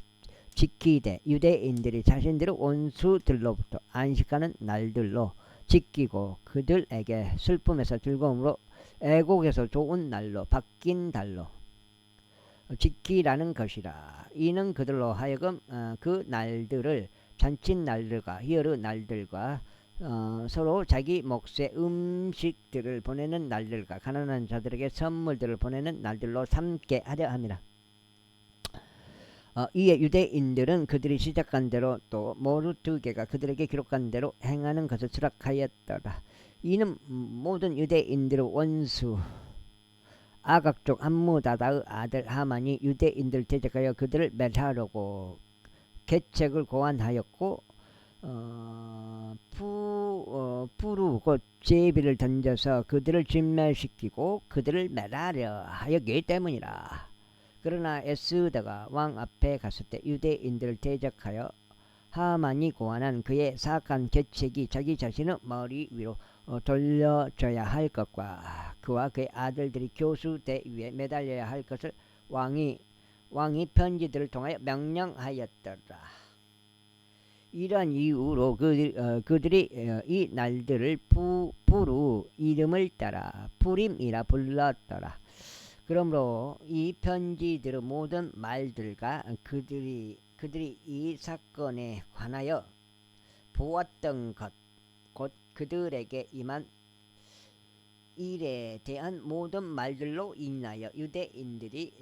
지키되 유대인들이 자신들의 원수들로부터 안식하는 날들로 지키고 그들에게 슬픔에서 즐거움으로 애곡에서 좋은 날로 바뀐 달로 지키라는 것이라. 이는 그들로 하여금 그 날들을 잔칫날들과 희열의 날들과 서로 자기 몫의 음식들을 보내는 날들과 가난한 자들에게 선물들을 보내는 날들로 삼게 하려 함이라. 이에 유대인들은 그들이 시작한 대로 또 모르드게가 그들에게 기록한 대로 행하는 것을 수락하였더라. 이는 모든 유대인들의 원수 아각족 함무다다의 아들 하만이 유대인들 대적하여 그들을 멸하려고 계책을 고안하였고 푸루 곧 제비를 던져서 그들을 진멸시키고 그들을 멸하려 하였기 때문이라. 그러나 에스더가 왕 앞에 갔을 때 유대인들을 대적하여 하만이 고안한 그의 사악한 계책이 자기 자신의 머리 위로 돌려져야 할 것과 그와 그의 아들들이 교수대 위에 매달려야 할 것을 왕이 편지들을 통하여 명령하였더라. 이러한 이유로 그들이 이 날들을 푸루 이름을 따라 푸림이라 불렀더라. 그러므로 이 편지들의 모든 말들과 그들이 이 사건에 관하여 보았던 것 곧 그들에게 임한 일에 대한 모든 말들로 인하여 유대인들이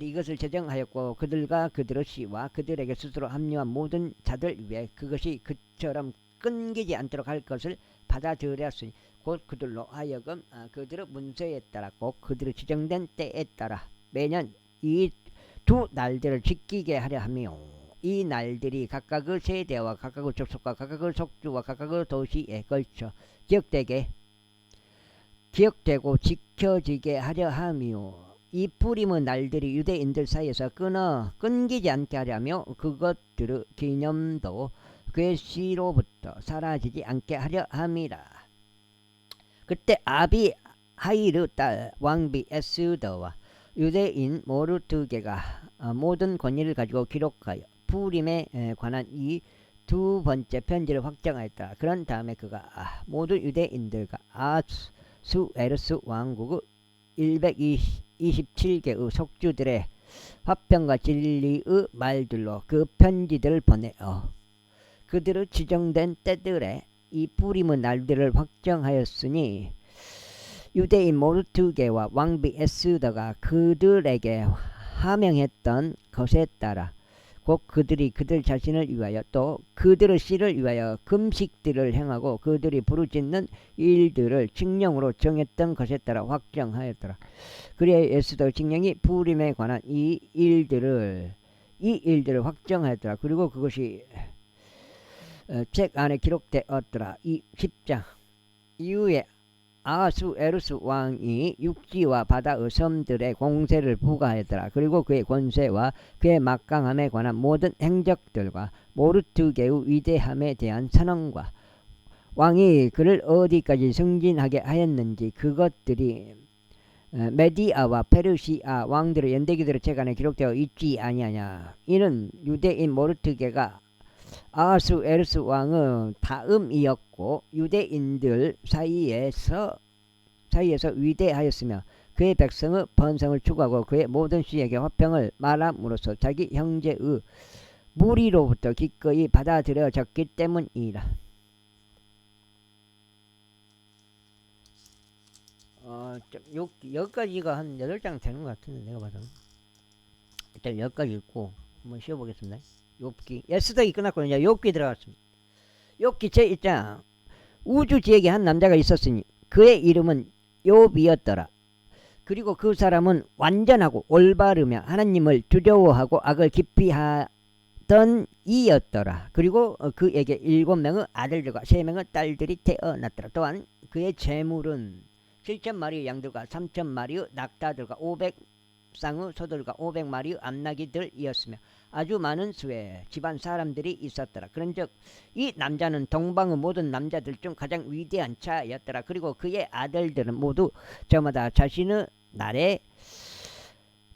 이것을 제정하였고 그들과 그들의 씨와 그들에게 스스로 합류한 모든 자들 위해 그것이 그처럼 끊기지 않도록 할 것을 받아들였으니 곧 그들로 하여금 그들의 문서에 따라 꼭 그들의 지정된 때에 따라 매년 이 두 날들을 지키게 하려 하며 이 날들이 각각의 세대와 각각의 족속과 각각의 속주와 각각의 도시에 걸쳐 기억되고 지켜지게 하려 하며 이 푸림의 날들이 유대인들 사이에서 끊기지 않게 하려며 그것들의 기념도 괴시로부터 사라지지 않게 하려 함이라. 그때 아비 하이르 딸 왕비 에스더와 유대인 모르드게가 모든 권위를 가지고 기록하여 푸림에 관한 이 두 번째 편지를 확정하였다. 그런 다음에 그가 모든 유대인들과 아하수에루스 왕국의 127개의 속주들의 화평과 진리의 말들로 그 편지들을 보내어 그들의 지정된 때들에 이 푸림의 날들을 확정하였으니 유대인 모르드게와 왕비 에스더가 그들에게 하명했던 것에 따라 곧 그들이 그들 자신을 위하여 또 그들의 씨를 위하여 금식들을 행하고 그들이 부르짖는 일들을 칙령으로 정했던 것에 따라 확정하였더라. 그리하여 에스더 칙령이 푸림에 관한 이 일들을 확정하였더라. 그리고 그것이 책 안에 기록되었더라. 이 10장 이후에 아하수에루스 왕이 육지와 바다의 섬들의 공세를 부과하였더라. 그리고 그의 권세와 그의 막강함에 관한 모든 행적들과 모르드게의 위대함에 대한 선언과 왕이 그를 어디까지 승진하게 하였는지 그것들이 메디아와 페르시아 왕들의 연대기들의 책 안에 기록되어 있지 아니하냐. 이는 유대인 모르드게가 아하수에루스 왕의 다음이었고 유대인들 사이에서 위대하였으며 그의 백성의 번성을 추구하고 그의 모든 씨에게 화평을 말함으로써 자기 형제의 무리로부터 기꺼이 받아들여졌기 때문이라. 여기까지가 한 8장 되는 것 같은데 내가 봐도. 일단 여기까지 읽고 한번 쉬어보겠습니다. 욥기 에스더기 끝났고 이제 욥기 들어갔습니다. 욥기 제1장. 우주 지역에 한 남자가 있었으니 그의 이름은 욥이었더라. 그리고 그 사람은 완전하고 올바르며 하나님을 두려워하고 악을 깊이 하던 이였더라. 그리고 그에게 7명의 아들들과 3명의 딸들이 태어났더라. 또한 그의 재물은 7,000마리의 양들과 3,000마리의 낙타들과 500쌍의 소들과 500마리의 암나기들이었으며 아주 많은 수의 집안 사람들이 있었더라. 그런즉 이 남자는 동방의 모든 남자들 중 가장 위대한 자였더라. 그리고 그의 아들들은 모두 저마다 자신의 날에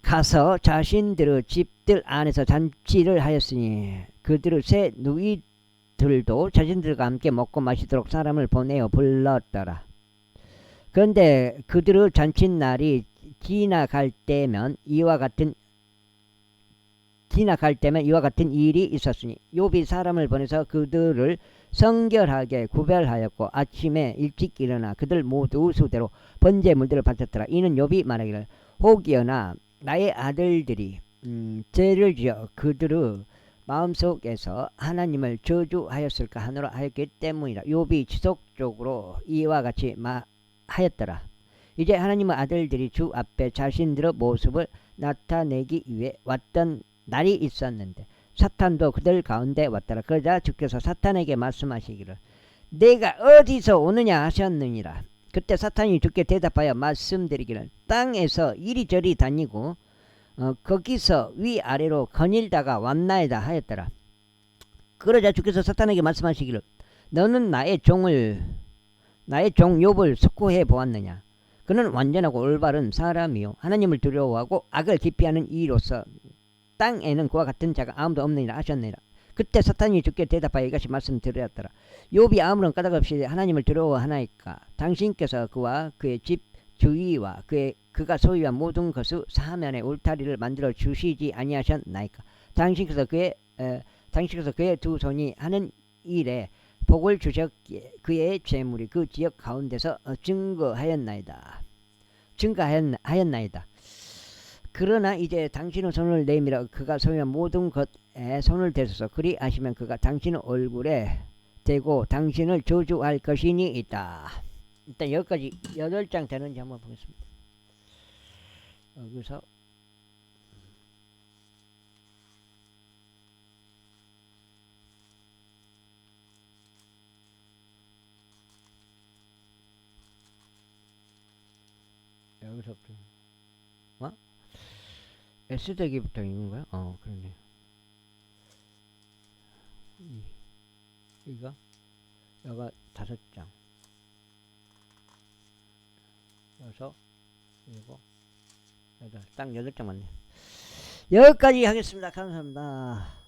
가서 자신들의 집들 안에서 잔치를 하였으니 그들의 새 누이들도 자신들과 함께 먹고 마시도록 사람을 보내어 불렀더라. 그런데 그들의 잔칫날이 지나갈 때면 이와 같은 일이 있었으니 욥이 사람을 보내서 그들을 성결하게 구별하였고 아침에 일찍 일어나 그들 모두 수대로 번제물들을 바쳤더라. 이는 욥이 말하기를 혹여나 나의 아들들이 죄를 지어 그들의 마음속에서 하나님을 저주하였을까 하노라 하였기 때문이라. 욥이 지속적으로 이와 같이 하였더라. 이제 하나님의 아들들이 주 앞에 자신들의 모습을 나타내기 위해 왔던 날이 있었는데 사탄도 그들 가운데 왔더라. 그러자 주께서 사탄에게 말씀하시기를 내가 어디서 오느냐 하셨느니라. 그때 사탄이 주께 대답하여 말씀드리기를 땅에서 이리저리 다니고 거기서 위아래로 거닐다가 왔나이다 하였더라. 그러자 주께서 사탄에게 말씀하시기를 너는 나의 종 욥을 숙고해 보았느냐. 그는 완전하고 올바른 사람이요 하나님을 두려워하고 악을 기피하는 이로서 땅에는 그와 같은 자가 아무도 없느니라 하셨느니라. 그때 사탄이 주께 대답하여 이같이 말씀드렸더라. 욥이 아무런 까닭 없이 하나님을 두려워하나이까. 당신께서 그와 그의 집 주위와 그가 소유한 모든 것의 사면에 울타리를 만들어 주시지 아니하셨나이까. 당신께서 그의 두 손이 하는 일에 복을 주셨기에 그의 재물이 그 지역 가운데서 증거하였나이다. 그러나 이제 당신의 손을 내밀어 그가 소유한 모든 것에 손을 대소서. 그리하시면 그가 당신의 얼굴에 대고 당신을 저주할 것이니 있다. 일단 여기까지 8장 되는지 한번 보겠습니다. 여기서 여기서부터 S대기부터 읽는 거야? 그러네. 이거 여가 5장. 6, 7, 8. 딱 8장 맞네. 여기까지 하겠습니다. 감사합니다.